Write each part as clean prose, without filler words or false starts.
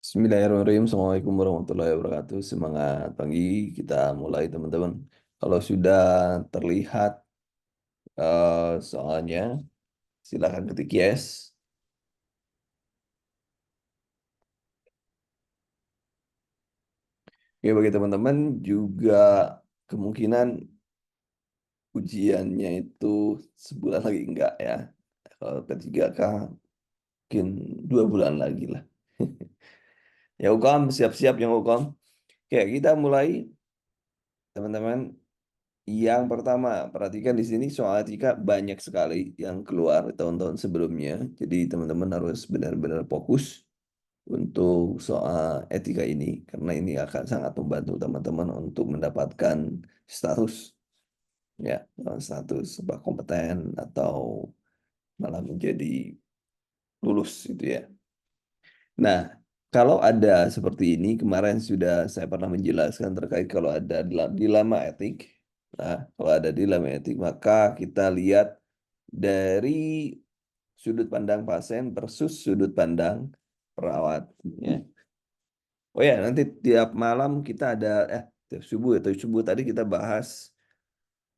Bismillahirrahmanirrahim. Assalamualaikum warahmatullahi wabarakatuh. Semangat pagi, kita mulai teman-teman. Kalau sudah terlihat soalnya, silakan ketik yes. Oke, bagi teman-teman juga kemungkinan ujiannya itu sebulan lagi enggak ya. Kalau ketiga kah, mungkin 2 bulan lagi lah. Ya Ukom, siap-siap yang Ukom. Oke, kita mulai teman-teman. Yang pertama, perhatikan di sini soal etika banyak sekali yang keluar tahun-tahun sebelumnya. Jadi teman-teman harus benar-benar fokus untuk soal etika ini karena ini akan sangat membantu teman-teman untuk mendapatkan status ya, status sebuah kompeten atau malah menjadi lulus itu ya. Nah, kalau ada seperti ini, kemarin sudah saya pernah menjelaskan terkait kalau ada dilema etik. Nah, kalau ada dilema etik, maka kita lihat dari sudut pandang pasien versus sudut pandang perawat. Ya. Oh ya, nanti tiap malam kita ada, tiap subuh atau subuh tadi kita bahas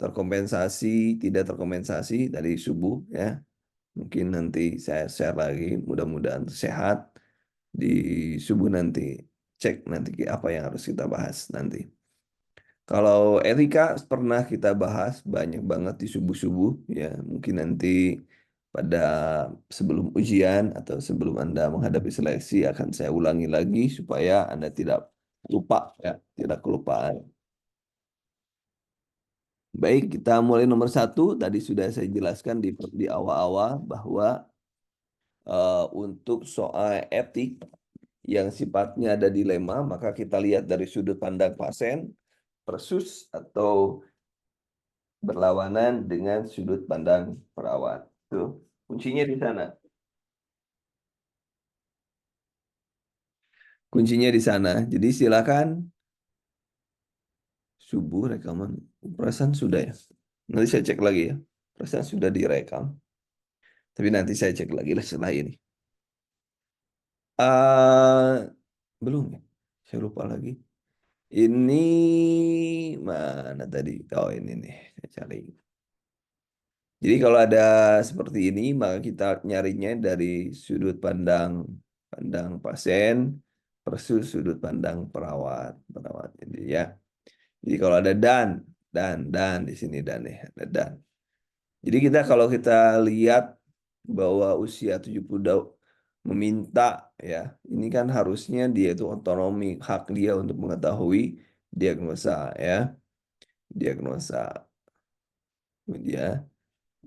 terkompensasi, tidak terkompensasi dari subuh ya. Mungkin nanti saya share lagi, mudah-mudahan sehat di subuh nanti. Cek nanti apa yang harus kita bahas nanti. Kalau etika pernah kita bahas banyak banget di subuh-subuh ya. Mungkin nanti pada sebelum ujian atau sebelum Anda menghadapi seleksi akan saya ulangi lagi supaya Anda tidak lupa ya, tidak kelupaan. Baik, kita mulai nomor satu. Tadi sudah saya jelaskan di awal-awal bahwa untuk soal etik yang sifatnya ada dilema, maka kita lihat dari sudut pandang pasien versus atau berlawanan dengan sudut pandang perawat. Tuh, kuncinya di sana. Kuncinya di sana. Jadi silakan subuh rekaman. Perasaan sudah ya. Nanti saya cek lagi ya. Perasaan sudah direkam. Tapi nanti saya cek lagi lah setelah ini. eh belum ya. Saya lupa lagi. Ini mana tadi? Oh ini nih. Saya cari. Jadi kalau ada seperti ini, maka kita nyarinya dari sudut pandang pandang pasien versus sudut pandang perawat ini ya. Jadi kalau ada dan di sini dan nih ada dan. Jadi kalau kita lihat bahwa usia 70 tahun meminta ya, ini kan harusnya dia itu otonomi hak dia untuk mengetahui diagnosa ya, diagnosa dia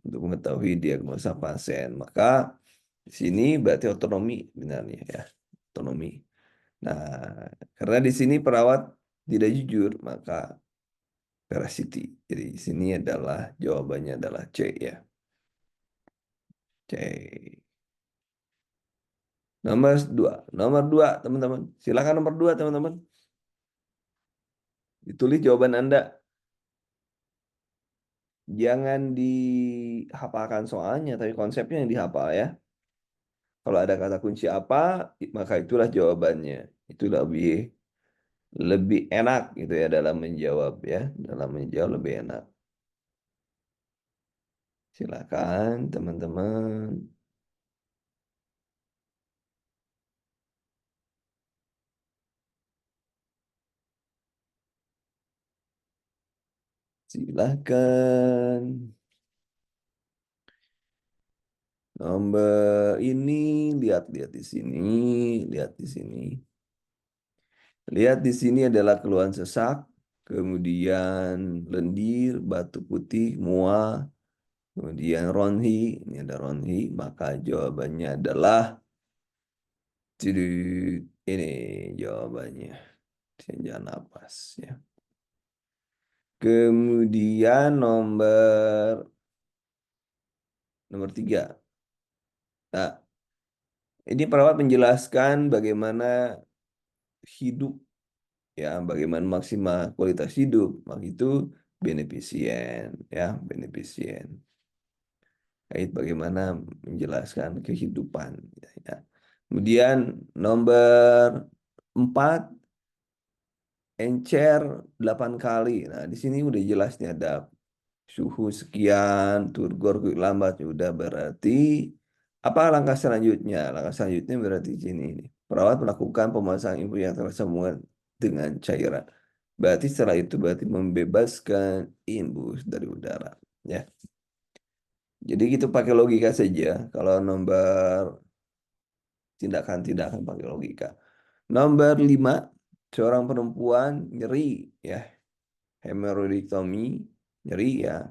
untuk mengetahui diagnosa pasien. Maka di sini berarti otonomi benarnya ya, otonomi. Nah, karena di sini perawat tidak jujur, maka veracity. Jadi di sini adalah jawabannya adalah C ya. C. Nomor dua teman-teman. Silakan nomor dua teman-teman. Ditulis jawaban Anda. Jangan dihafalkan soalnya, tapi konsepnya yang dihafal ya. Kalau ada kata kunci apa, maka itulah jawabannya. Itu lebih lebih enak gitu ya dalam menjawab ya. Dalam menjawab lebih enak. Silakan teman-teman. Silakan. Nomor ini lihat-lihat di sini, lihat di sini. Lihat di sini adalah keluhan sesak, kemudian lendir, batuk putih, mual, kemudian ronhi, ini ada ronhi, maka jawabannya adalah tidut. Ini jawabannya. Senja napas ya. Kemudian nomor tiga. Nah, ini perawat menjelaskan bagaimana hidup ya, bagaimana maksimal kualitas hidup. Maka itu beneficien ya, beneficien. Kait bagaimana menjelaskan kehidupan ya. Kemudian nomor 4, encer 8 kali. Nah, di sini udah jelas nih ada suhu sekian, turgor lambat. Udah berarti apa langkah selanjutnya? Langkah selanjutnya berarti di sini nih. Perawat melakukan pemasangan infus yang tersambungan dengan cairan. Berarti setelah itu berarti membebaskan imbus dari udara. Ya. Jadi gitu pakai logika saja. Kalau nomor tindakan-tindakan pakai logika. Nomor 5, seorang perempuan nyeri ya, hemoroidektomi, nyeri ya.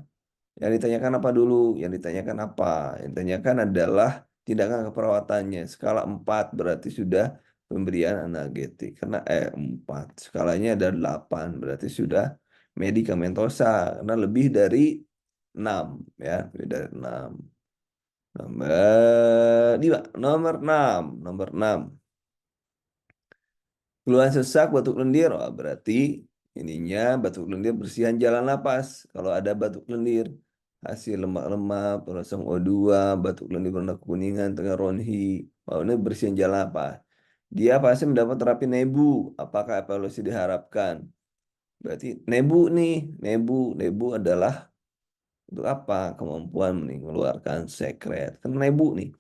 Yang ditanyakan apa dulu? Yang ditanyakan apa? Yang ditanyakan adalah tindakan keperawatannya. Skala 4 berarti sudah pemberian analgetik. Karena 4, skalanya ada 8 berarti sudah medikamentosa. Karena lebih dari 6 ya, lebih dari 6. Nomor 5, nomor 6. Keluhan sesak, batuk lendir, oh, berarti ininya batuk lendir bersihan jalan napas. Kalau ada batuk lendir, hasil lemak-lemak, perangsang O2, batuk lendir warna kuningan, tengah ronhi, oh, ini bersihan jalan napas. Dia pasti mendapat terapi nebu. Apakah evaluasi diharapkan? Berarti nebu nih, nebu adalah untuk apa? Kemampuan mengeluarkan sekret. Kan nebu nih,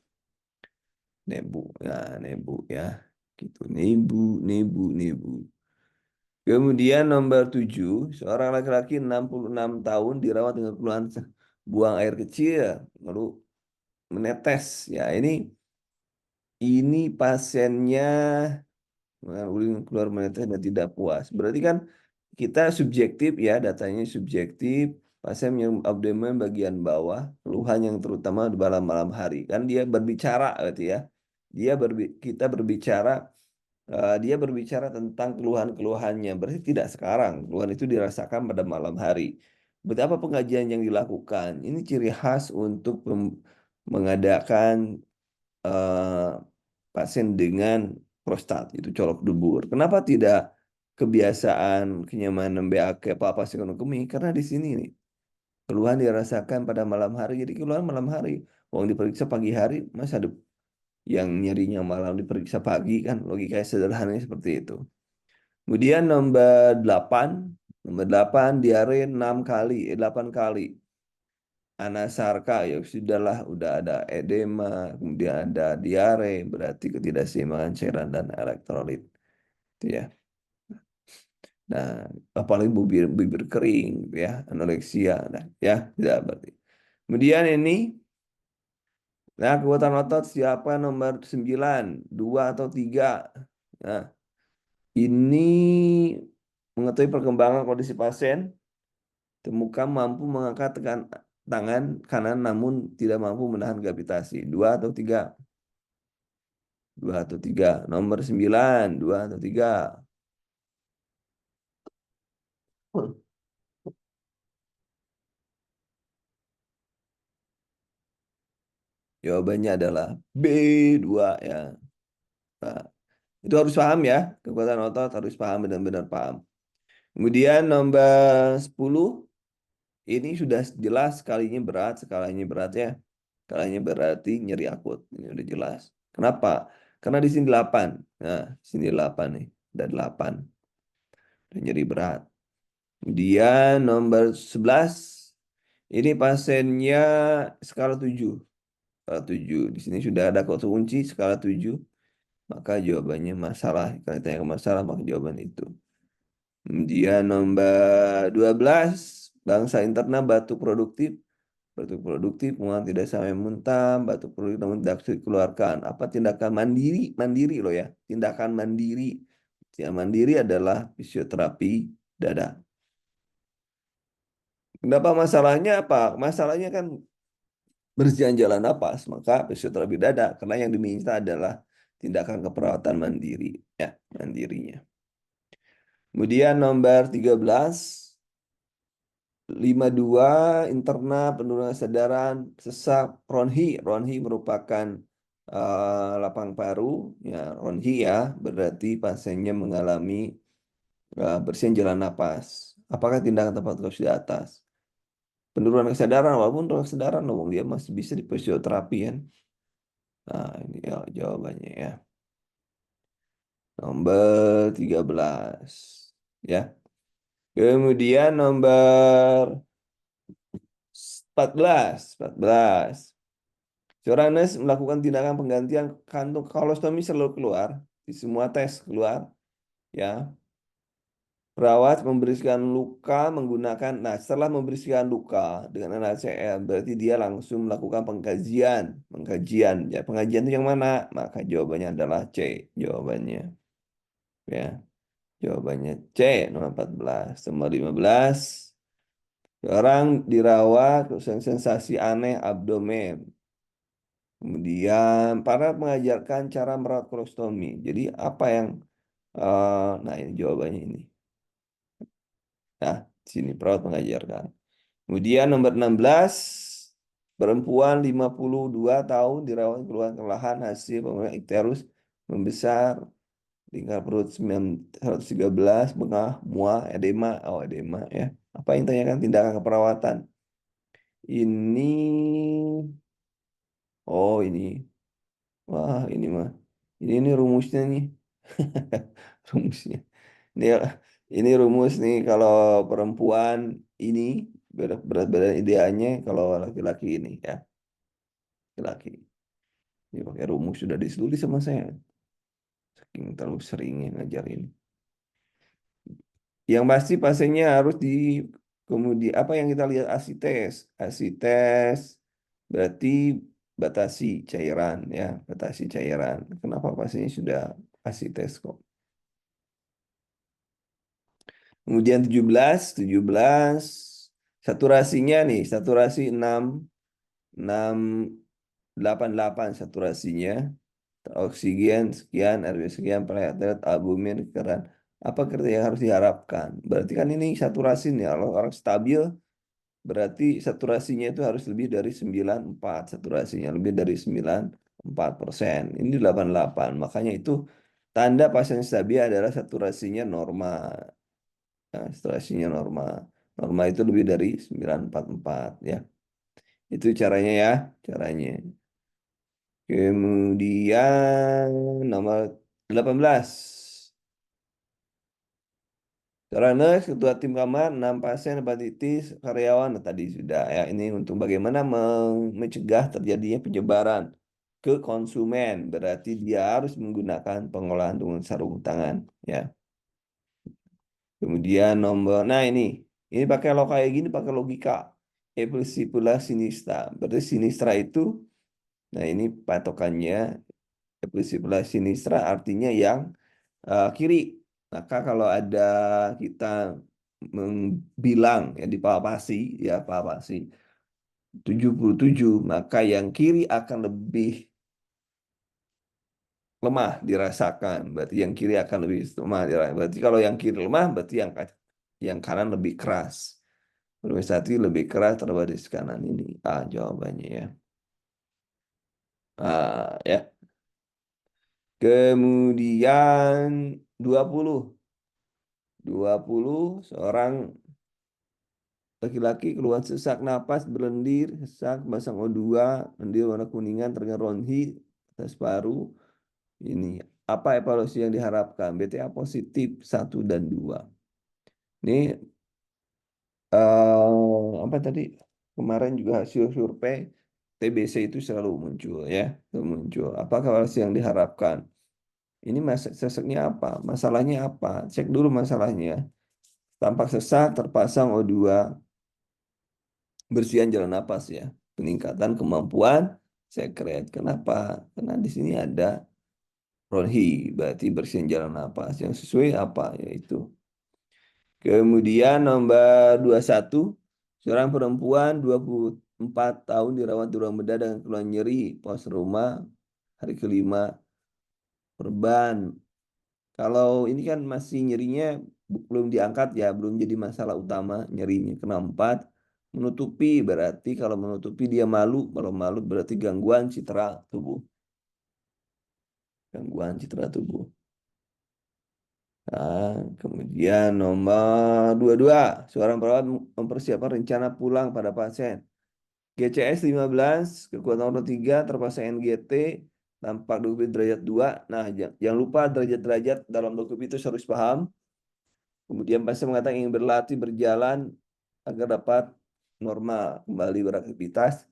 nebu, ya nebu ya, gitu. Nebu. Kemudian nomor 7, seorang laki-laki 66 tahun dirawat dengan keluhan buang air kecil, lalu menetes. Ya, ini pasiennya urin keluar menetes dan tidak puas. Berarti kan kita subjektif ya, datanya subjektif. Pasien yang abdomen bagian bawah, keluhan yang terutama di malam-malam hari. Kan dia berbicara berarti ya. Kita berbicara, dia berbicara tentang keluhan-keluhannya. Berarti tidak sekarang. Keluhan itu dirasakan pada malam hari. Betapa pengajian yang dilakukan. Ini ciri khas untuk mengadakan eh, pasien dengan prostat, itu colok dubur. Kenapa tidak kebiasaan kenyamanan BAK apa psikonomi? Karena di sini nih, keluhan dirasakan pada malam hari. Jadi keluhan malam hari. Uang diperiksa pagi hari, masa ada yang nyerinya malam diperiksa pagi kan? Logikanya sederhananya seperti itu. Kemudian nomor 8 diare 6 kali, 8 kali. Anasarka ya sudahlah, udah ada edema, kemudian ada diare, berarti ketidakseimbangan cairan dan elektrolit. Itu ya. Nah, apalagi bibir bibir kering gitu ya, anoreksia, nah ya, tidak berarti. Kemudian ini, nah kekuatan otot siapa nomor 9, 2 atau 3. Nah, ini mengetahui perkembangan kondisi pasien, temukan mampu mengangkat tangan kanan namun tidak mampu menahan gravitasi. 2 atau 3. 2 atau 3. Nomor 9, 2 atau 3. Jawabannya adalah B2 ya. Nah, itu harus paham ya. Kekuatan otot harus paham, benar-benar paham. Kemudian nomor 10. Ini sudah jelas skalanya berat ya. Skalanya berarti nyeri akut. Ini udah jelas. Kenapa? Karena di sini 8. Nah, sini 8 nih. Ada 8. Dan nyeri berat. Kemudian nomor 11. Ini pasiennya skala 7. Skala 7. Di sini sudah ada kata kunci skala 7. Maka jawabannya masalah. Kalau ditanya ke masalah, maka jawaban itu. Kemudian nomor 12. Bangsa interna batuk produktif. Batuk produktif, mual tidak sampai muntah, batuk produktif namun tidak dikeluarkan. Apa tindakan mandiri? Mandiri loh ya. Tindakan mandiri. Yang mandiri adalah fisioterapi dada. Kenapa masalahnya apa? Masalahnya kan berjalan jalan napas, maka fisioterapi dada. Karena yang diminta adalah tindakan keperawatan mandiri. Ya, mandirinya. Kemudian nomor 13. 52 interna penurunan kesadaran sesak ronhi. Ronhi merupakan lapang paru ya, ronhi ya, berarti pasiennya mengalami bersihan jalan napas. Apakah tindakan tepat harus di atas? Penurunan kesadaran, walaupun penurunan kesadaran loh, dia masih bisa di fisioterapi kan. Nah, ini ya jawabannya ya. Nomor 13. Ya. Kemudian nomor 14. Seorang nurse melakukan tindakan penggantian kantung kolostomi selalu keluar. Di semua tes keluar. Ya. Perawat membersihkan luka menggunakan, nah setelah membersihkan luka dengan NaCl, berarti dia langsung melakukan pengkajian. Ya, pengajian itu yang mana? Maka jawabannya adalah C, jawabannya. Ya, jawabannya C, nomor 14. Nomor 15, orang dirawat dengan sensasi aneh abdomen. Kemudian para mengajarkan cara merawat kolostomi. Jadi apa yang, nah ini jawabannya ini. Nah, sini perawat mengajarkan. Kemudian nomor 16, perempuan 52 tahun dirawat keluar kelelahan hasil pemeriksaan ikterus membesar, tingkat perut 113, bengkak, mual, edema, edema ya. Apa yang tanyakan tindakan keperawatan? Ini, ini, wah ini mah, ini rumusnya nih, rumusnya. Ini, ini rumus nih kalau perempuan ini berat badan idealnya kalau laki-laki ini ya. Laki. Ini pakai rumus sudah ditulis sama saya. Saking terlalu seringnya ngajar ini. Yang pasti pasiennya harus di kemudian apa yang kita lihat ASI tes. ASI tes berarti batasi cairan ya, batasi cairan. Kenapa pasiennya sudah ASI tes kok? Kemudian 17 saturasinya nih, saturasi 6 delapan saturasinya. Oksigen sekian, RB sekian, platelet, albumin, keran. Apa kriteria yang harus diharapkan? Berarti kan ini saturasi nih. Kalau orang stabil, berarti saturasinya itu harus lebih dari 94. Saturasinya lebih dari 94%. Ini 88. Makanya itu tanda pasien stabil adalah saturasinya normal. Nah, saturasinya normal. Normal itu lebih dari 944 ya. Itu caranya ya, caranya. Kemudian nomor 18. Coroner, ketua tim kamar, 6 pasien hepatitis, karyawan. Nah, tadi sudah ya. Ini untuk bagaimana mencegah terjadinya penyebaran ke konsumen. Berarti dia harus menggunakan pengolahan dengan sarung tangan. Ya. Kemudian nomor, nah ini pakai lo kayak gini pakai logika. Episipula sinistra. Berarti sinistra itu, nah ini patokannya. Episipula sinistra artinya yang kiri. Maka kalau ada kita bilang ya di palpasi, ya palpasi 77, maka yang kiri akan lebih lemah dirasakan. Berarti yang kiri akan lebih lemah dirasakan. Berarti kalau yang kiri lemah, berarti yang kanan lebih keras. Satu lebih keras terhadap di kanan ini. Jawabannya ya. Ya. Kemudian 20 seorang laki-laki keluhan sesak napas, berlendir, sesak, masang O2, lendir warna kuningan, terkena ronhi, tes paru. Ini apa evaluasi yang diharapkan? BTA positif 1 dan 2. Ini apa tadi? Kemarin juga hasil survei TBC itu selalu muncul ya, selalu muncul. Apakah evaluasi yang diharapkan? Ini seseknya apa? Masalahnya apa? Cek dulu masalahnya. Tampak sesak, terpasang O2, bersihan jalan napas ya, peningkatan kemampuan sekret. Kenapa? Karena di sini ada ronhi, berarti bersihan jalan napas. Yang sesuai apa? Yaitu. Kemudian nomor 21, seorang perempuan 24 tahun dirawat di ruang bedah dengan keluhan nyeri pos rumah hari kelima. Perban. Kalau ini kan masih nyerinya belum diangkat ya, belum jadi masalah utama nyerinya. Keempat, menutupi berarti kalau menutupi dia malu, kalau malu berarti gangguan citra tubuh. Gangguan citra tubuh. Nah, kemudian nomor 22, seorang perawat mempersiapkan rencana pulang pada pasien. GCS 15, kekuatan roda 3, terpasang NGT, tampak dokumen derajat 2. Nah, jangan lupa derajat-derajat dalam dokumen itu harus paham. Kemudian pasien mengatakan ingin berlatih berjalan agar dapat normal kembali beraktivitas.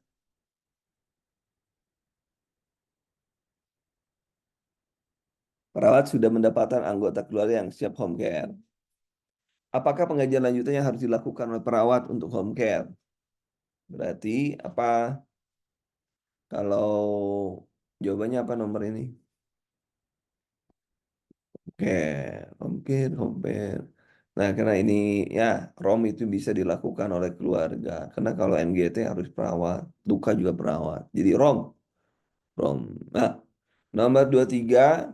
Perawat sudah mendapatkan anggota keluarga yang siap home care. Apakah pengajian lanjutannya harus dilakukan oleh perawat untuk home care? Berarti apa? Kalau jawabannya apa nomor ini? Oke, home care, home care. Nah, karena ini ya ROM itu bisa dilakukan oleh keluarga. Karena kalau MGT harus perawat, luka juga perawat. Jadi ROM, ROM. Nah, nomor 23,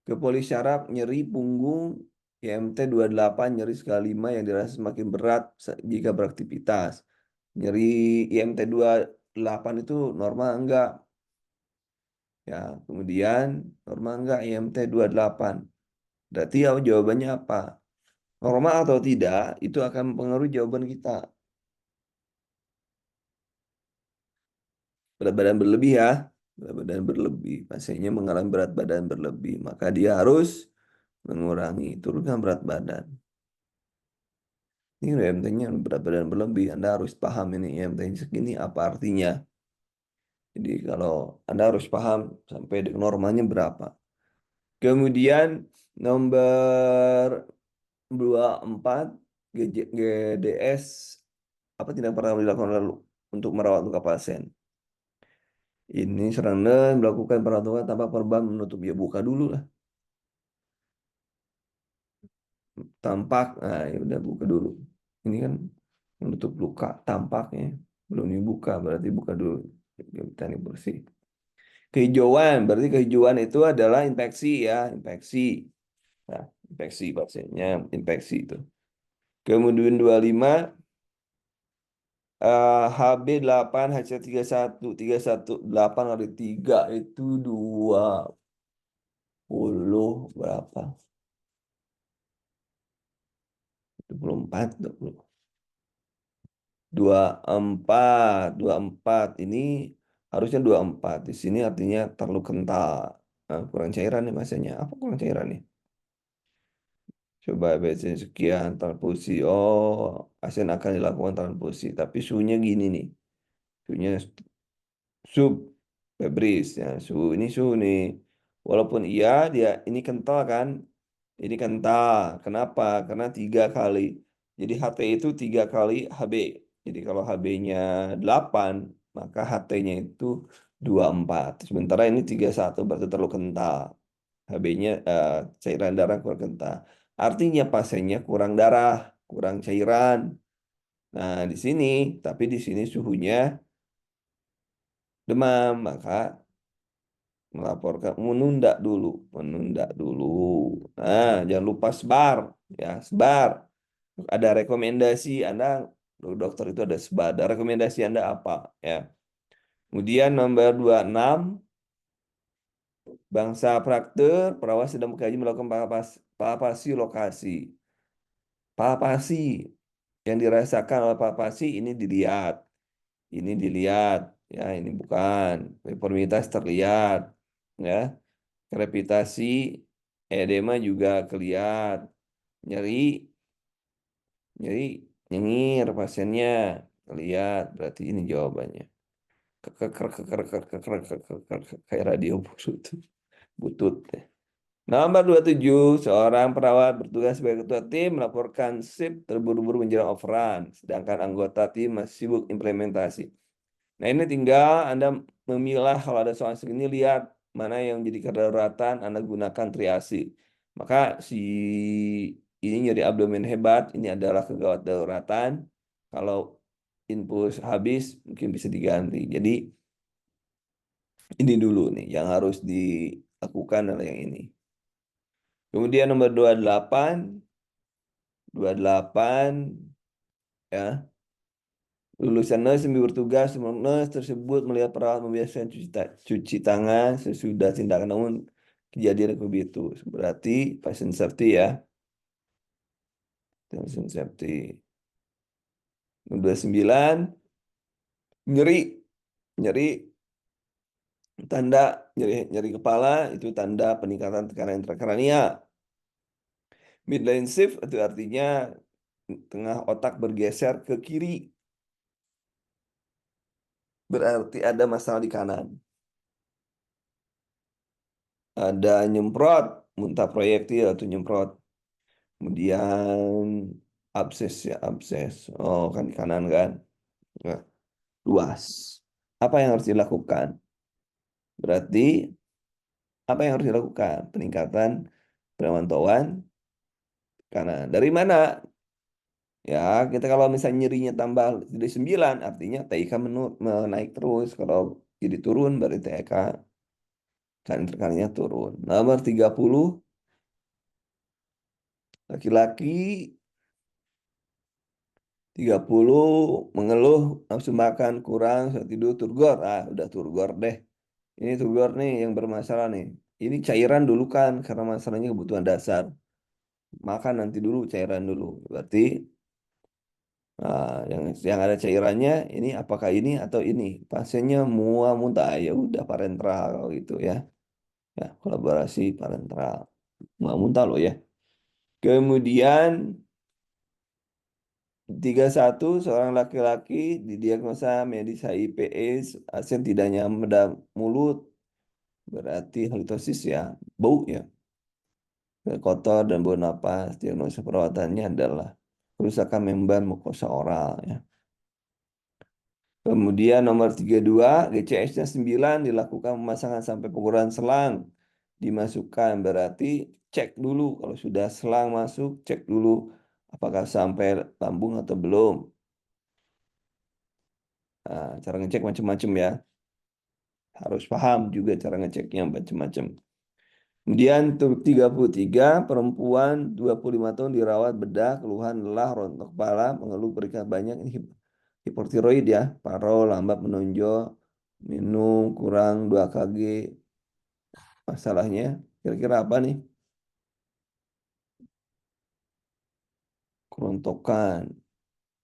kepolis syaraf nyeri punggung IMT 28 nyeri skala 5 yang dirasa semakin berat jika beraktivitas. Nyeri IMT 28 itu normal enggak? Ya, kemudian normal enggak IMT 28? Berarti ya jawabannya apa? Normal atau tidak, itu akan mempengaruhi jawaban kita. Berat badan berlebih ya. Berat badan berlebih. Pasiennya mengalami berat badan berlebih. Maka dia harus mengurangi, turunkan berat badan. Ini IMT-nya berat badan berlebih. Anda harus paham ini IMT-nya segini apa artinya. Jadi kalau Anda harus paham sampai normalnya berapa. Kemudian nomor 24, GDS apa tidak pernah dilakukan lalu untuk merawat luka pasien. Ini Serangga melakukan perawatan tanpa perban menutup, ya buka dulu lah. Tampak, nah ya udah buka dulu. Ini kan menutup luka tampaknya, belum dibuka berarti buka dulu. Teknik bersih. Kehijauan berarti kehijauan itu adalah infeksi ya, infeksi. Nah, infeksi pasiennya, infeksi itu. Kemudian 25, HB8 HC31 kali 3 itu 20 berapa? 24, 24 ini harusnya 24. Di sini artinya terlalu kental. Nah, kurang cairan nih masanya. Apa kurang cairan nih? Coba BC sekian transfusi. Oh, ASEAN akan dilakukan transfusi. Tapi suhunya gini nih. Suhunya sub febris ya. Suhu nih. Walaupun iya dia ini kental kan. Ini kental. Kenapa? Karena 3 kali. Jadi HT itu 3 kali HB. Jadi kalau HB-nya 8, maka HT-nya itu 24. Sementara ini 31 berarti terlalu kental. HB-nya cairan darah kurang kental. Artinya pasiennya kurang darah, kurang cairan. Nah, di sini, tapi di sini suhunya demam, maka melaporkan menunda dulu. Nah, jangan lupa sebar, ya sebar. Ada rekomendasi Anda, dokter itu ada sebar. Ada rekomendasi Anda apa? Ya. Kemudian nomor 26, bangsa prakter, perawat sedang mengkaji melakukan palpasi lokasi. Palpasi yang dirasakan oleh palpasi ini dilihat, ya ini bukan. Uniformitas terlihat, ya. Krepitasi, edema juga kelihatan. Nyeri, nyeri, nyengir pasiennya lihat. Berarti ini jawabannya. Kayak radio butut. Butut. Nomor 27, seorang perawat bertugas sebagai ketua tim melaporkan shift terburu-buru menjelang overrun, sedangkan anggota tim masih sibuk implementasi. Nah, ini tinggal Anda memilah kalau ada soal segini, lihat mana yang jadi kedaruratan, Anda gunakan triasi. Maka si ini nyeri abdomen hebat, ini adalah kegawat daruratan. Kalau infus habis, mungkin bisa diganti. Jadi, ini dulu nih yang harus dilakukan adalah yang ini. Kemudian nomor 28 ya. Lulusan nurse yang bertugas nurse tersebut melihat perawat membiasakan cuci tangan sesudah tindakan, namun kejadian begitu. Berarti patient safety ya. Patient safety. 29, nyeri, nyeri Tanda nyeri, nyeri kepala itu tanda peningkatan tekanan intrakranial. Midline shift itu artinya tengah otak bergeser ke kiri. Berarti ada masalah di kanan. Ada nyemprot, muntah proyektil atau nyemprot. Kemudian abses ya, abses. Oh, kan di kanan kan. Nah, luas. Apa yang harus dilakukan? Berarti apa yang harus dilakukan? Peningkatan pemantauan kanan. Dari mana? Ya, kita kalau misalnya nyerinya tambah jadi 9, artinya TIK menaik terus. Kalau jadi turun, berarti TIK kan interkalnya turun. Nomor 30, laki-laki 30 mengeluh nafsu makan kurang saat tidur turgor. Ah, udah turgor deh. Ini turgor nih yang bermasalah nih. Ini cairan dulu kan karena masalahnya kebutuhan dasar. Makan nanti dulu cairan dulu. Berarti yang ada cairannya ini apakah ini atau ini? Pasiennya mual muntah ya udah parentral gitu ya. Ya, kolaborasi parentral. Mual muntah loh ya. Kemudian 31 seorang laki-laki didiagnosa medis HIV AIDS, ASEN tidak nyaman pada mulut, berarti halitosis ya, bau ya, kotor dan bau napas. Diagnosa perawatannya adalah kerusakan membran mukosa oral ya. Kemudian nomor 32, GCS-nya 9 dilakukan pemasangan sampai pengurangan selang dimasukkan, berarti cek dulu kalau sudah selang masuk, cek dulu apakah sampai lambung atau belum. Nah, cara ngecek macam-macam ya. Harus paham juga cara ngeceknya macam-macam. Kemudian 33 perempuan 25 tahun dirawat bedah, keluhan lelah, rontok kepala, mengeluh berikat banyak. Ini hipotiroid ya, parau, lambat menonjol, minum kurang 2 kg. Masalahnya kira-kira apa nih? Kerontokan.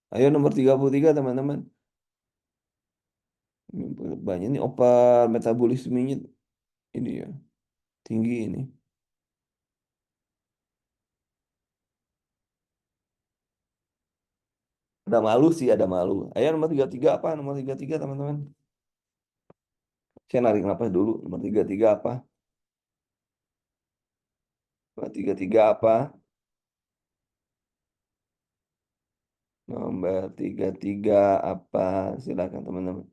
Ayo nomor 33 teman-teman. Banyak ini obat metabolismenya ini ya, tinggi ini. Ada malu sih, ada malu. Ayo nomor 33 apa? Nomor 33 teman-teman. Saya narik napas dulu. Nomor 33 apa? Nomor 33 apa? Nomor 33 apa? Silakan teman-teman.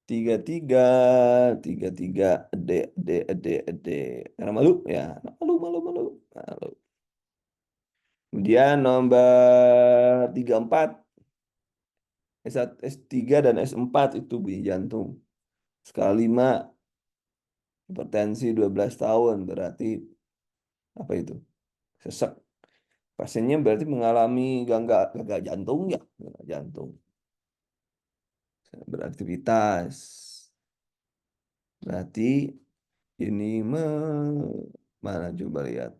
33, 33, ede. Karena malu ya. Malu, malu, malu. Malu. Kemudian nomor 34, S1, S3 dan S4 itu bunyi jantung. Skala 5, hipertensi 12 tahun. Berarti apa itu? Sesek. Pasiennya berarti mengalami gagal jantung ya. Gagal jantung. Beraktivitas. Berarti ini mana coba lihat.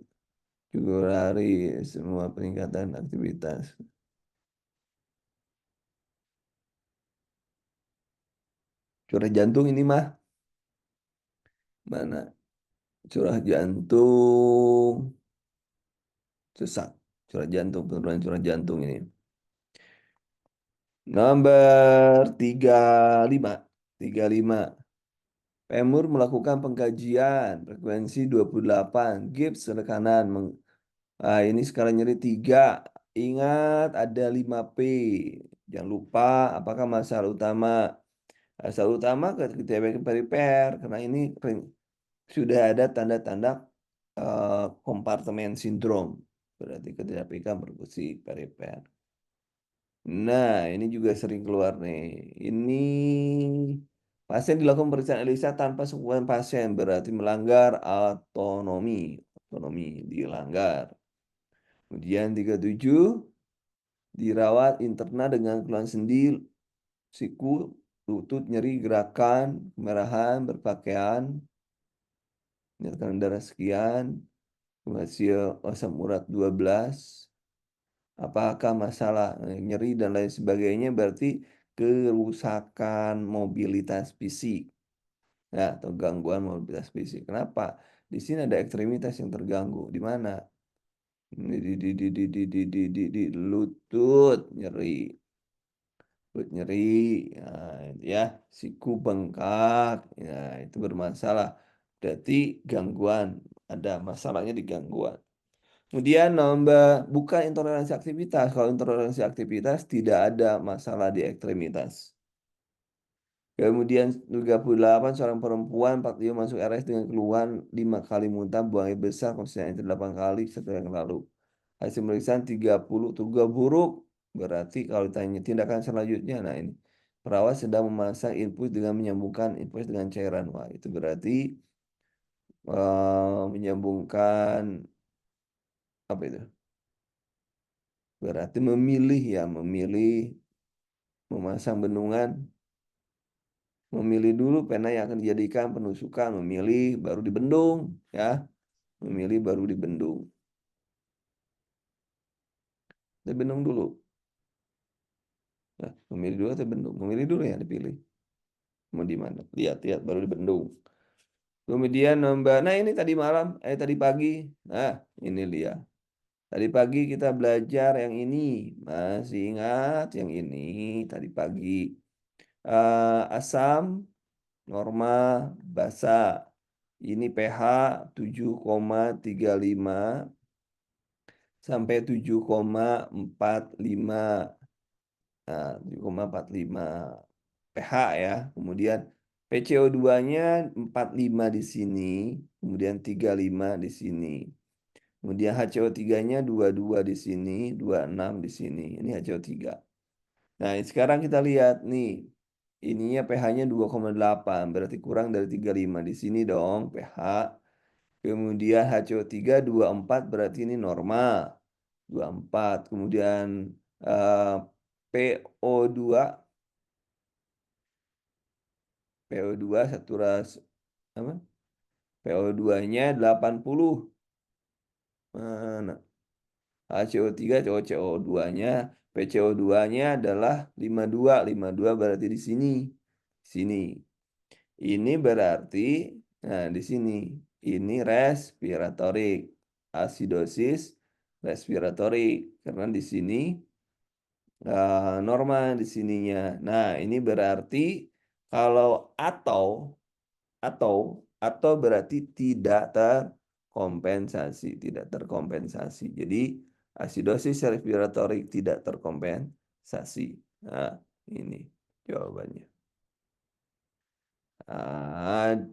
Februari semua peningkatan aktivitas. Curah jantung ini mah mana? Curah jantung sesak. Curah jantung, penurunan curah jantung ini. Nomor 35. 35. Femur melakukan pengkajian frekuensi 28. Gips rekanan. Ini sekarang nyeri 3. Ingat ada 5P. Jangan lupa apakah masalah utama. Masalah utama ketika periper. Karena ini sudah ada tanda-tanda kompartemen sindrom. Berarti ketidakpeka perkusi periper. Nah, ini juga sering keluar nih. Ini pasien dilakukan pemeriksaan ELISA tanpa sentuhan pasien, berarti melanggar autonomi. Autonomi dilanggar. Kemudian 37, dirawat interna dengan keluhan sendi, siku, lutut, nyeri, gerakan, kemerahan, berpakaian, tekanan darah sekian, hasil asam urat 12. Apakah masalah nyeri dan lain sebagainya, berarti kerusakan mobilitas fisik, ya, atau gangguan mobilitas fisik. Kenapa? Di sini ada ekstremitas yang terganggu. Di mana? Di lutut nyeri, lutut nyeri, ya, siku bengkak, ya, itu bermasalah. Berarti gangguan, ada masalahnya di gangguan. Kemudian bukan intoleransi aktivitas. Kalau intoleransi aktivitas tidak ada masalah di ekstremitas. Kemudian 38 seorang perempuan 45 masuk RS dengan keluhan 5 kali muntah, buang air besar, konsistensi 8 kali satu yang lalu. Hasil pemeriksaan 30 tugas buruk. Berarti kalau ditanya tindakan selanjutnya, nah ini. Perawat sedang memasang infus dengan menyambungkan infus dengan cairan. Wah, itu berarti menyambungkan apa itu? Berarti memilih ya, memilih memasang bendungan, memilih dulu pena yang akan dijadikan penusukan, memilih baru dibendung ya, memilih baru dibendung. Dibendung dulu. Ya, memilih dulu atau bendung? Memilih dulu ya, dipilih. Mau di mana? Lihat-lihat baru dibendung. Kemudian nah ini tadi malam, tadi pagi. Nah, ini dia. Tadi pagi kita belajar yang ini. Masih ingat yang ini tadi pagi. Asam norma basa. Ini pH 7,35 sampai 7,45. Nah, 7,45 pH ya. Kemudian PCO2-nya 45 di sini, kemudian 35 di sini. Kemudian HCO3-nya 22 di sini, 26 di sini. Ini HCO3. Nah, sekarang kita lihat nih. Ininya pH-nya 2,8, berarti kurang dari 35 di sini dong pH. Kemudian HCO3 24 berarti ini normal. 24. Kemudian eh, PO2 PO2 saturasi apa? PO2-nya 80. Mana? HCO3 CO2-nya PCO2-nya adalah 52. 52 berarti di sini. Sini. Ini berarti nah di sini. Ini respiratorik. Asidosis respiratorik karena di sini normal di sininya. Nah, ini berarti kalau atau atau berarti tidak terkompensasi, tidak terkompensasi. Jadi asidosis respiratorik tidak terkompensasi. Nah, ini jawabannya.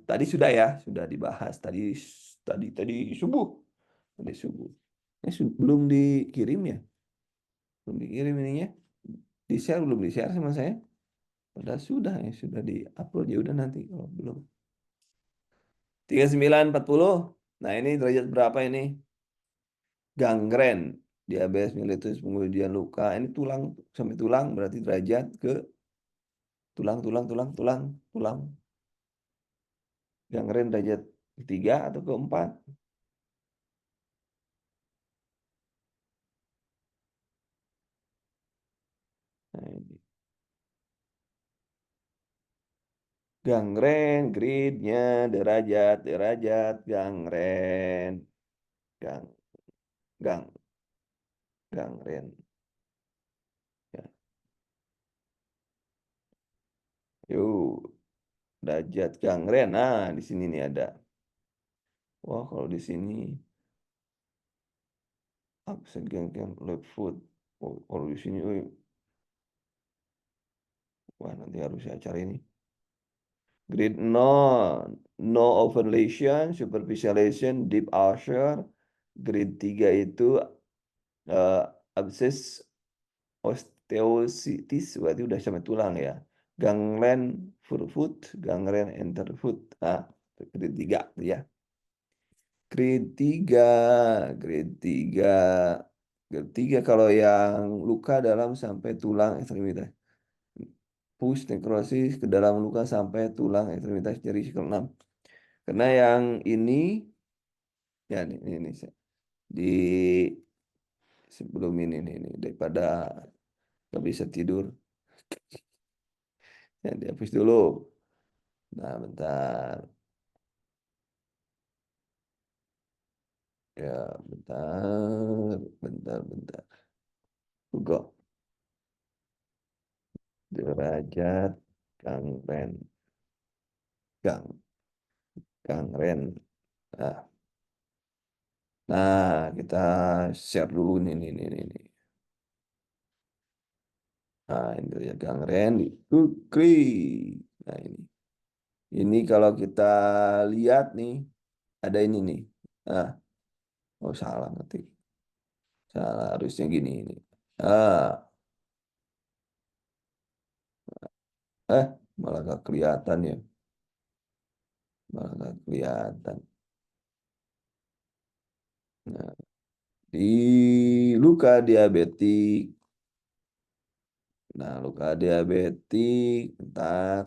Tadi sudah ya, sudah dibahas tadi tadi tadi subuh. Tadi subuh. Belum dikirim ya? Belum dikirim ininya. Di-share belum di-share sama saya? Padahal sudah ya, sudah di-upload ya udah nanti kalau belum. 3940. Nah, ini derajat berapa ini? Gangren, diabetes mellitus, kemudian luka. Ini tulang sampai tulang berarti derajat ke tulang, tulang, tulang, tulang, tulang. Gangren derajat ketiga atau keempat? Nah, ini. Gangren, grade-nya, derajat, derajat, gangren, gang, gang, gangren. Ya. Yuk, derajat gangren. Nah, di sini nih ada. Wah, kalau di sini absen gangren left foot. Oh, kalau di sini, wah nanti harus saya cari ini. Grade no, no open lesion, superficial lesion, deep ulcer. Grade 3 itu eh, abscess osteositis, berarti udah sampai tulang ya. Gangren forefoot, gangren enterfoot. Ah, grade 3 ya. Grade 3, grade 3. Grade 3 kalau yang luka dalam sampai tulang ekstremitas. Push nekrosis ke dalam luka sampai tulang ekstremitas nyeri sikel 6. Karena yang ini ya ini di sebelum ini daripada nggak bisa tidur. Ya, dihapus dulu. Nah, bentar. Ya, bentar. Bentar, bentar. Google. Derajat Kang Ren. Kang. Kang Ren. Nah, kita share dulu nih. Nah, ini derajat Kang Ren di Kukri. Nah, ini. Ini kalau kita lihat nih, ada ini nih. Nah, oh salah nanti. Salah, harusnya gini ini. Ah, eh, malah gak kelihatan ya. Malah gak kelihatan. Nah, di luka diabetik. Nah, luka diabetik. Ntar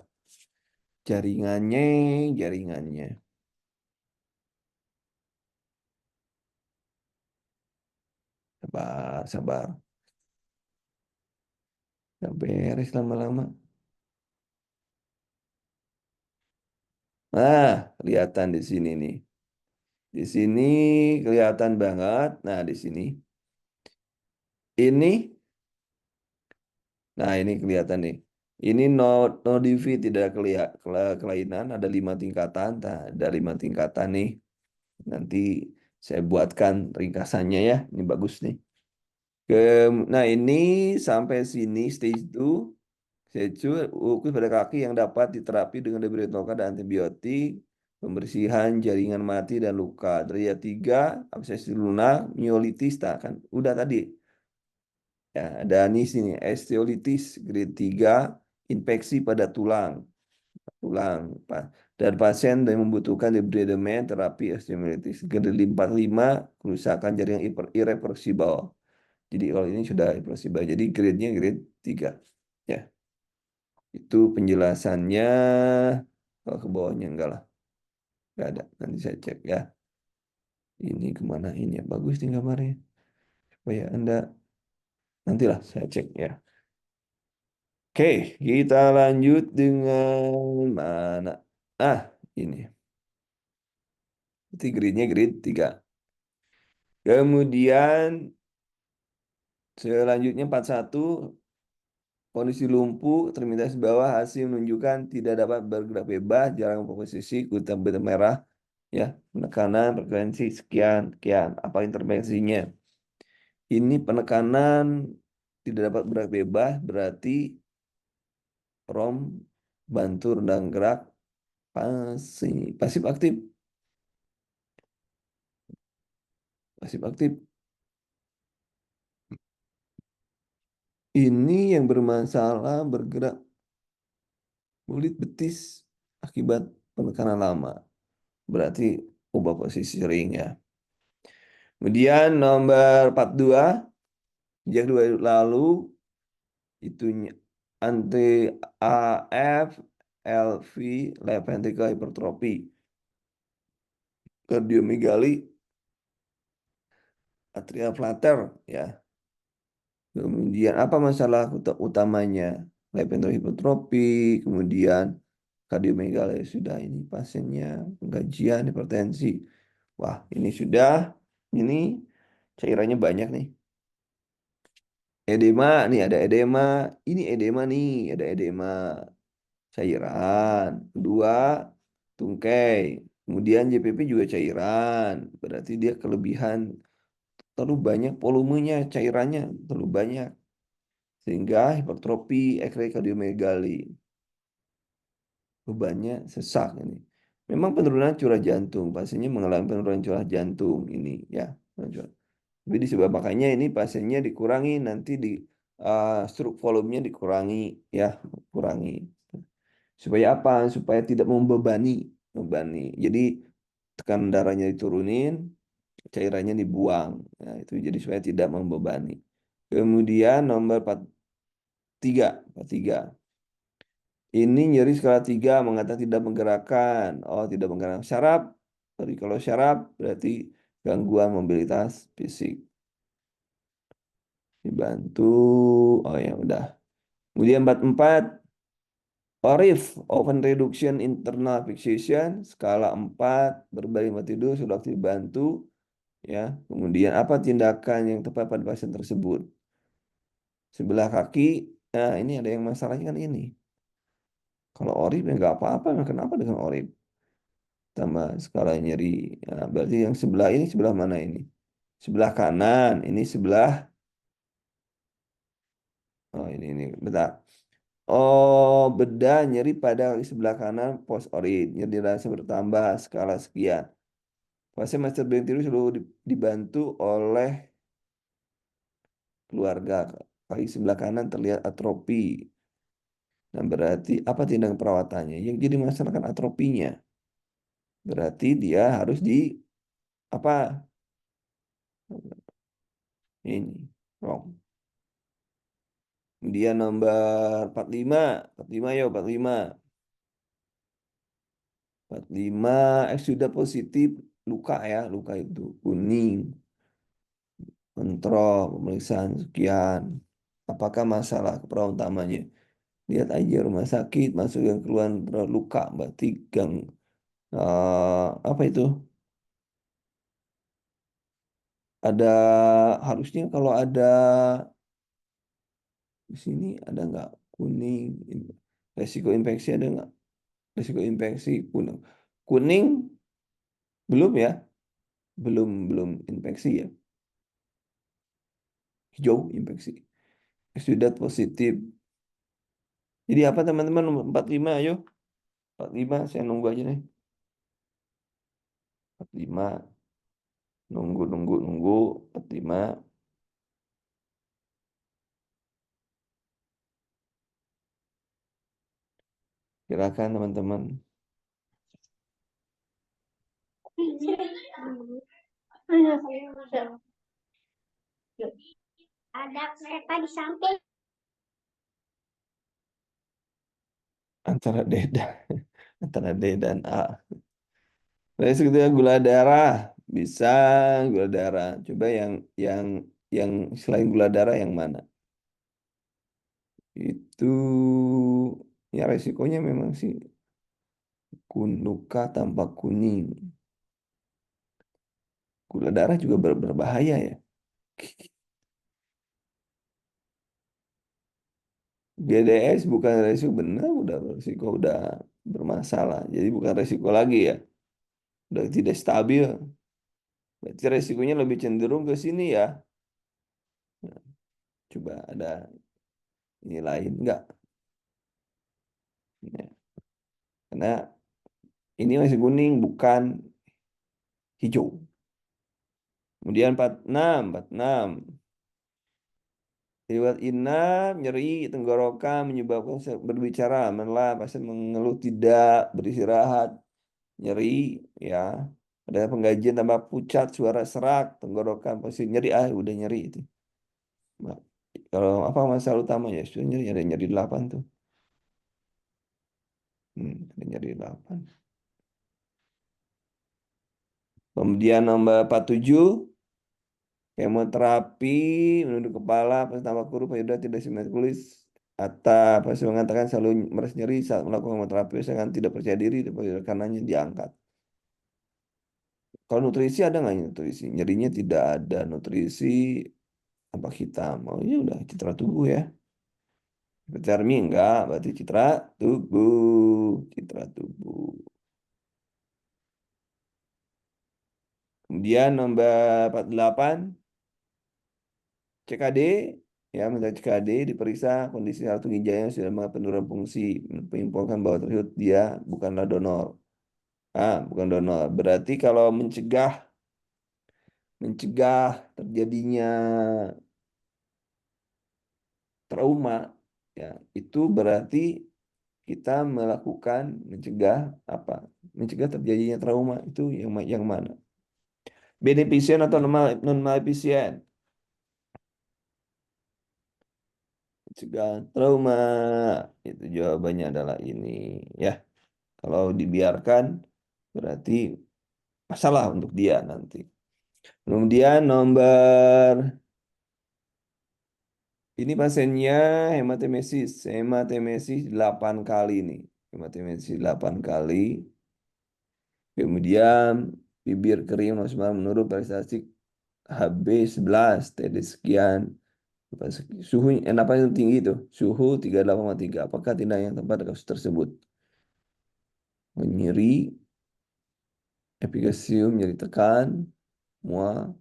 jaringannya. Sabar, sabar. Gak beres lama-lama. Nah, kelihatan di sini nih. Di sini kelihatan banget. Nah, di sini. Ini, nah ini kelihatan nih. Ini no divi tidak kelainan. Ada 5 tingkatan. Nah, ada 5 tingkatan nih. Nanti saya buatkan ringkasannya ya. Ini bagus nih. Nah ini sampai sini stage 2. Stage 2 ukus pada kaki yang dapat diterapi dengan diberi dan antibiotik. Pembersihan jaringan mati dan luka. Derajat 3, absesi lunak, miolitis. Nah, kan udah tadi. Ya, ada nih sini, osteolitis grade 3, infeksi pada tulang, tulang. Dan pasien yang membutuhkan debridement terapi osteomyelitis. Grade 45, kerusakan jaringan irreversibel. Jadi kalau ini sudah irreversibel, jadi grade-nya grade 3. Ya, itu penjelasannya. Kalau ke bawahnya enggak lah, enggak ada. Nanti saya cek ya. Ini kemana ini ya? Bagus nih gambarnya. Supaya Anda, nantilah saya cek ya. Oke, kita lanjut dengan mana? Ah, ini. Berarti gridnya grid 3. Kemudian selanjutnya 41, kondisi lumpuh, terminal bawah hasil menunjukkan tidak dapat bergerak bebas, jarang posisi, kutam beta merah, ya, penekanan, frekuensi, sekian, sekian. Apa intervensinya? Ini penekanan tidak dapat bergerak bebas, berarti ROM bantu rendang gerak pasif aktif. Pasif aktif. Ini yang bermasalah bergerak kulit betis akibat penekanan lama. Berarti ubah posisi sering ya. Kemudian nomor 42, sejak 2 lalu itu anti AF LV left ventricle hypertrophy kardiomegali atrial flutter ya. Kemudian apa masalah utamanya? Left ventricle hypertrophy, kemudian kardiomegali sudah ini pasiennya pengkajian hipertensi. Wah, ini cairannya banyak nih. Edema nih ada edema, ini edema nih, ada edema cairan. Kedua, tungkai. Kemudian JPP juga cairan. Berarti dia kelebihan terlalu banyak volumenya cairannya terlalu banyak sehingga hipertrofi ekstrakardiomegali. Bebannya sesak ini. Memang penurunan curah jantung, pasiennya mengalami penurunan curah jantung ini ya. Tapi disebab makanya ini pasiennya dikurangi nanti di stroke volumenya dikurangi ya, kurangi. Supaya apa? Supaya tidak membebani. Jadi tekanan darahnya diturunin, cairannya dibuang. Nah, itu jadi supaya tidak membebani. Kemudian nomor 43. Ini nyeri skala 3 mengatakan tidak menggerakkan. Oh, tidak menggerakkan syaraf. Jadi kalau syaraf berarti gangguan mobilitas fisik. Dibantu. Oh ya udah. Kemudian 44. ORIF, Open Reduction Internal Fixation, skala 4, berbaring tempat tidur, sudah aktif bantu, ya. Kemudian apa tindakan yang tepat pada pasien tersebut? Sebelah kaki, nah ini ada yang masalahnya kan ini. Kalau ORIF ya nggak apa-apa, nah kenapa dengan ORIF? Tambah skala nyeri, nah, berarti yang sebelah ini sebelah mana ini? Sebelah kanan, ini sebelah, oh ini, bentar. Oh, bedah nyeri pada kaki sebelah kanan post orit. Nyeri rasa bertambah skala sekian. Pasien Master Bentiri selalu dibantu oleh keluarga. Kaki sebelah kanan terlihat atrofi. Nah, berarti apa tindakan perawatannya? Yang jadi masalah kan atrofinya. Berarti dia harus di apa? Ini. Wrong. Dia nomor 45. 45 ya, 45. 45 sudah positif luka ya, luka itu kuning. Kontrol pemeriksaan sekian. Apakah masalah keperawat utamanya? Lihat aja rumah sakit, masuk yang keluar luka, berarti gang apa itu? Ada harusnya kalau ada di sini ada nggak kuning? Resiko infeksi ada nggak? Resiko infeksi kuning. Kuning belum ya? Belum infeksi ya. Hijau infeksi. Sudah positif. Jadi apa teman-teman nomor 45 ayo. 45 saya nunggu aja nih. 45 nunggu 45. Silakan teman-teman. Ada kereta di samping. Antara D dan antara D dan A. Terus itu gula darah bisa gula darah. Coba yang selain gula darah yang mana? Itu ya resikonya memang sih luka tampak kuning. Gula darah juga berbahaya ya. GDS bukan resiko benar, udah resiko udah bermasalah. Jadi bukan resiko lagi ya. Udah tidak stabil. Berarti resikonya lebih cenderung ke sini ya. Nah, coba ada ini lain enggak? Ya, karena ini masih kuning bukan hijau. Kemudian 46, 46. Riwayat inap, nyeri tenggorokan menyebabkan berbicara, menelan, pasien mengeluh tidak beristirahat, nyeri ya. Ada penggajian tambah pucat, suara serak, tenggorokan pasti nyeri, udah nyeri itu. Nah, kalau apa masalah utamanya? Sudah nyeri, ada nyeri 8 tuh. Ada nyeri 8. Kemudian nomor 47, kemoterapi menunduk kepala, pas tambah kurus, payudara tidak simetris. Atau pasien mengatakan selalu merasa nyeri saat melakukan kemoterapi, saya kan tidak percaya diri, karenanya diangkat. Kalau nutrisi ada nggak nutrisi? Nyerinya tidak ada nutrisi, apa hitam. Oh ya udah citra tubuh ya. Hipotermi enggak, berarti citra tubuh. Citra tubuh. Kemudian nomor 48, CKD. Ya, minta CKD diperiksa kondisi kartu ginjalnya sudah mengalami penurunan fungsi. Menyimpulkan bahwa tersebut dia bukanlah donor. Bukan donor. Berarti kalau mencegah terjadinya trauma, ya itu berarti kita melakukan mencegah apa? Mencegah terjadinya trauma itu yang mana? Beneficient atau non maleficient? Mencegah trauma itu jawabannya adalah ini ya. Kalau dibiarkan berarti masalah untuk dia nanti. Kemudian nomor Ini pasiennya hematemesis. Hematemesis 8 kali nih. Hematemesis 8 kali. Kemudian bibir kering maksimal menurun prestasi HB11 TD sekian. Suhu apa yang tinggi itu? Suhu 38,3. Apakah tindak yang tepat kasus tersebut? Nyeri, epigasium, nyeri tekan, mual,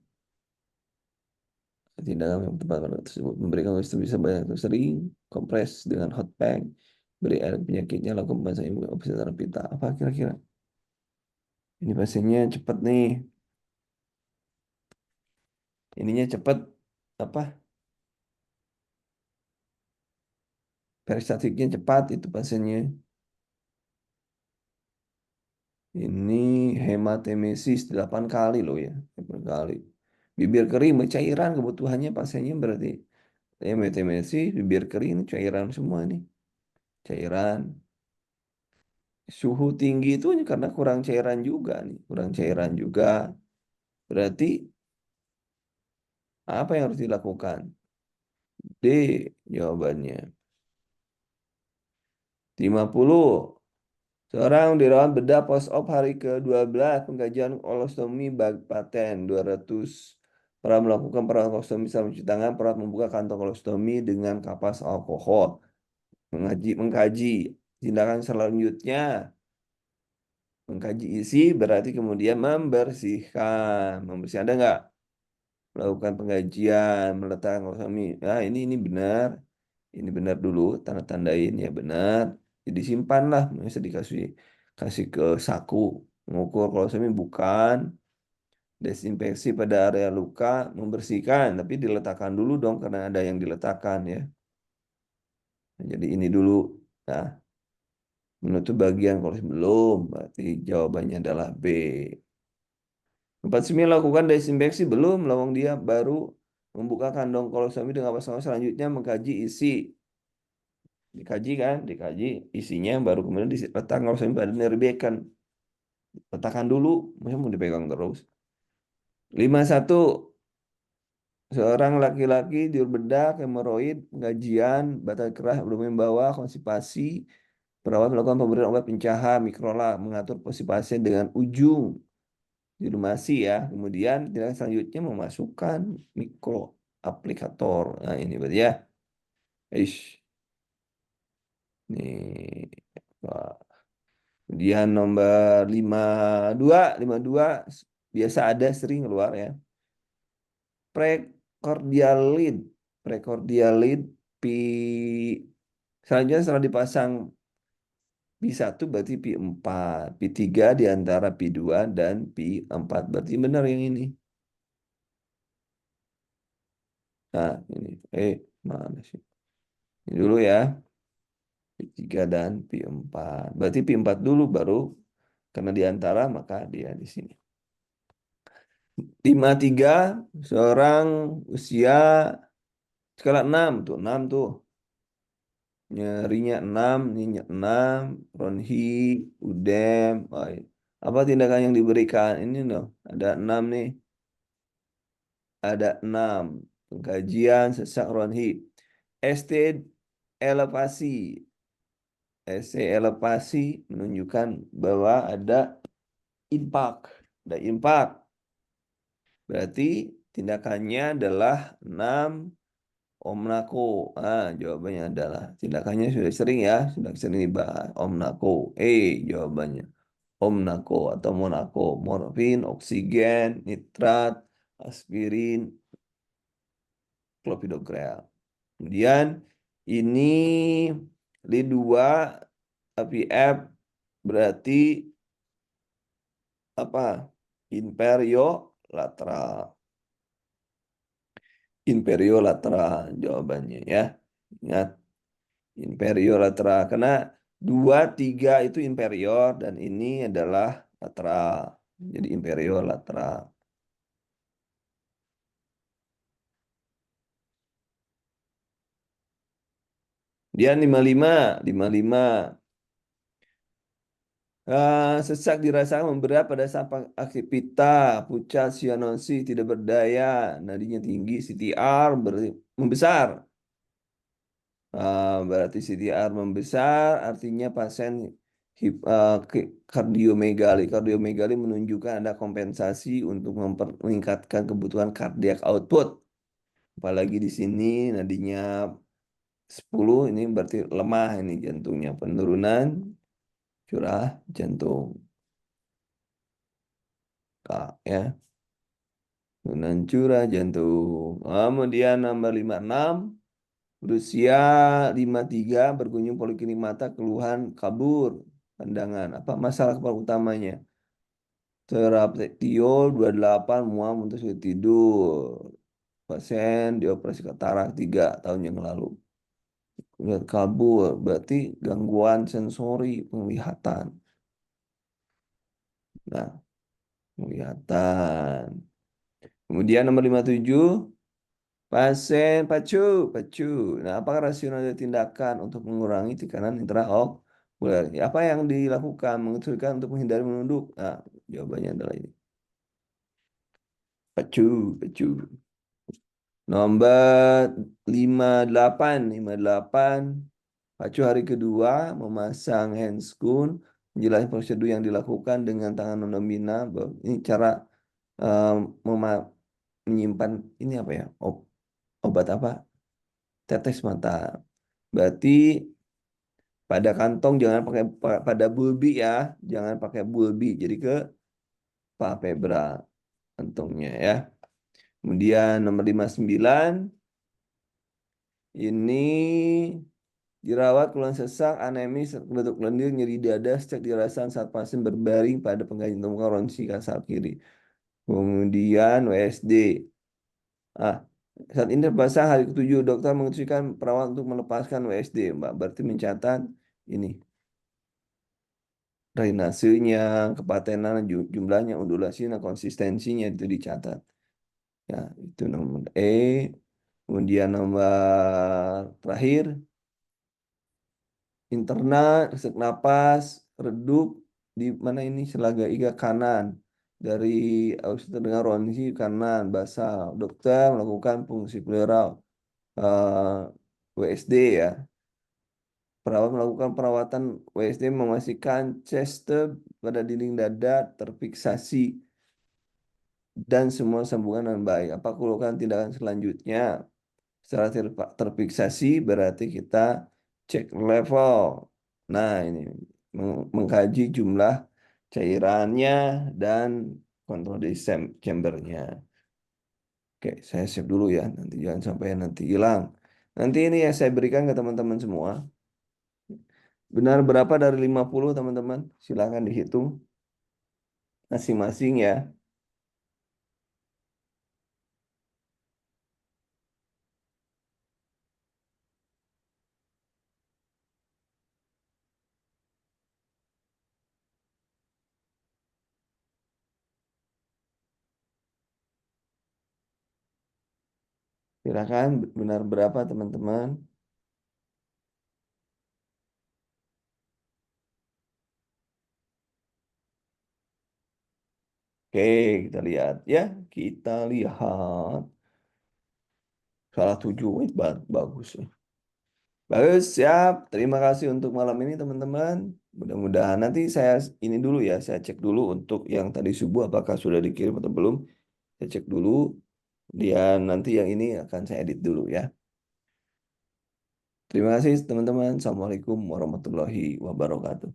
tindakan yang tepat pada tersebut. Memberikan oksigen bisa banyak atau sering, kompres dengan hot pack, beri air penyakitnya, lakukan pemasangan ibu operasi terapi pita. Apa kira-kira? Ini pasiennya cepat nih. Ininya cepat apa? Peristatiknya cepat itu pasiennya. Ini hematemesis 8 kali loh ya. 8 kali. Bibir kering cairan kebutuhannya pasiennya berarti hematemesis, bibir kering ini cairan semua nih. Cairan. Suhu tinggi itu karena kurang cairan juga nih. Kurang cairan juga. Berarti apa yang harus dilakukan? D jawabannya. 50. Seorang dirawat bedah post-op hari ke-12 pengkajian kolostomi paten 200. Perawat melakukan perawat kolostomi sambil mencuci tangan, perawat membuka kantong kolostomi dengan kapas alkohol. Mengkaji tindakan selanjutnya, mengkaji isi berarti kemudian membersihkan. Membersihkan ada nggak? Melakukan pengkajian, meletakkan kolostomi. Nah, ini benar. Ini benar dulu, tanda-tandain ya benar. Jadi simpanlah, bisa kasih ke saku. Mengukur kolostomi bukan, desinfeksi pada area luka, membersihkan, tapi diletakkan dulu dong karena ada yang diletakkan ya. Nah, jadi ini dulu. Nah, menutup bagian kolostomi belum, berarti jawabannya adalah B. 49 lakukan desinfeksi belum, lawang dia baru membuka kandung kolostomi dengan pasangan selanjutnya mengkaji isi. Dikaji kan, dikaji isinya baru kemudian diletakkan kalau sampai pada nerbekan. Letakkan dulu, masa mau dipegang terus. 51. Seorang laki-laki diur bedah, hemoroid, penggajian, batal kerah, abdomen bawah, konstipasi. Perawat melakukan pemberian obat pencahar, mikrola, mengatur posisi pasien dengan ujung diplomasi ya. Kemudian tindakan selanjutnya memasukkan mikroaplikator. Nah ini berarti ya. Ish. Nih. Wah. Kemudian nomor 52 biasa ada sering keluar ya. Prekordialid. Prekordialid pi selanjutnya setelah dipasang pi 1 berarti pi 4. Pi 3 di antara pi 2 dan pi 4. Berarti benar yang ini. Nah, ini. Mana sih? Ini dulu ya. Pi 3 dan pi 4. Berarti pi 4 dulu baru karena di antara maka dia di sini. 53 seorang usia skala 6 tuh, 6 tuh. Nyerinya 6, ini 6, ronhi, udem. Oh, iya. Apa tindakan yang diberikan? Ini loh, ada 6 nih. Ada 6. Pengkajian sesak ronhi. ST elevasi. ST elevasi menunjukkan bahwa ada impak. Ada impak. Berarti tindakannya adalah 6 Omnako. Jawabannya adalah tindakannya sudah sering ya, sudah sering dibahas. Omnako. Jawabannya. Omnako atau Monaco. Morfin, oksigen, nitrat, aspirin, clopidogrel. Kemudian ini Li2 APF berarti apa? Inferiolateral. Inferiolateral jawabannya ya. Ingat inferior lateral karena 2 3 itu inferior dan ini adalah lateral. Jadi inferior lateral. Dia 55. Sesak dirasakan memberat pada saat aktivitas, pucat, cyanosis, tidak berdaya, nadinya tinggi, CTR membesar. Berarti CTR membesar, artinya pasien kardiomegali. Kardiomegali menunjukkan ada kompensasi untuk meningkatkan kebutuhan cardiac output. Apalagi di sini nadinya 10, ini berarti lemah ini jantungnya. Penurunan curah jantung. Kak, ya. Penurunan curah jantung. Kemudian nomor 56. Berusia 53 berkunjung poliklinik mata keluhan kabur pandangan. Apa masalah kepala utamanya? Teraptiol 28 mual muntah sulit tidur. Pasien dioperasi katarak 3 tahun yang lalu. Lihat kabur berarti gangguan sensori penglihatan. Nah, penglihatan. Kemudian nomor 57. Pasien pacu, pacu. Nah, apakah rasional dari tindakan untuk mengurangi tekanan intraokuler? Ya, apa yang dilakukan? Mengusulkan untuk menghindari menunduk. Nah, jawabannya adalah ini. Pacu, pacu. Nomor 58, 58. Pacu hari kedua memasang handscoon, menjelaskan prosedur yang dilakukan dengan tangan non-dominan. Ini cara um, mema- menyimpan ini apa ya? Obat apa? Tetes mata. Berarti pada kantong jangan pakai pada bulbi ya, jangan pakai bulbi. Jadi ke palpebra kantongnya ya. Kemudian nomor 59 ini dirawat keluhan sesak, anemis, bentuk lendir, nyeri dada, sejak dirasakan saat pasien berbaring pada pengganti tumpukan ronsi kasar kiri. Kemudian WSD. Ah, saat ini basah hari ketujuh dokter menginstruksikan perawat untuk melepaskan WSD, Mbak. Berarti mencatat ini drainasenya, kepatenan, jumlahnya, undulasinya, konsistensinya itu dicatat. Ya, itu nomor E. Kemudian nomor terakhir, internal, sesak napas, redup di mana ini selaga iga kanan dari ausculta dengan ronsi kanan basal. Dokter melakukan fungsi pleural WSD ya. Perawat melakukan perawatan WSD memastikan chest tube pada dinding dada terfiksasi dan semua sambungan dengan baik. Apa lakukan tindakan selanjutnya? Setelah terfiksasi berarti kita cek level. Nah, ini mengkaji jumlah cairannya dan kontrol di chambernya. Oke, saya save dulu ya. Nanti jangan sampai nanti hilang. Nanti ini ya saya berikan ke teman-teman semua. Benar berapa dari 50 teman-teman? Silahkan dihitung masing-masing ya. Silahkan benar berapa teman-teman? Oke, kita lihat ya. Kita lihat. Salah 7, wih, bagus ya. Bagus, siap. Terima kasih untuk malam ini teman-teman. Mudah-mudahan nanti saya ini dulu ya. Saya cek dulu untuk yang tadi subuh apakah sudah dikirim atau belum. Saya cek dulu. Dan nanti yang ini akan saya edit dulu ya. Terima kasih teman-teman. Assalamualaikum warahmatullahi wabarakatuh.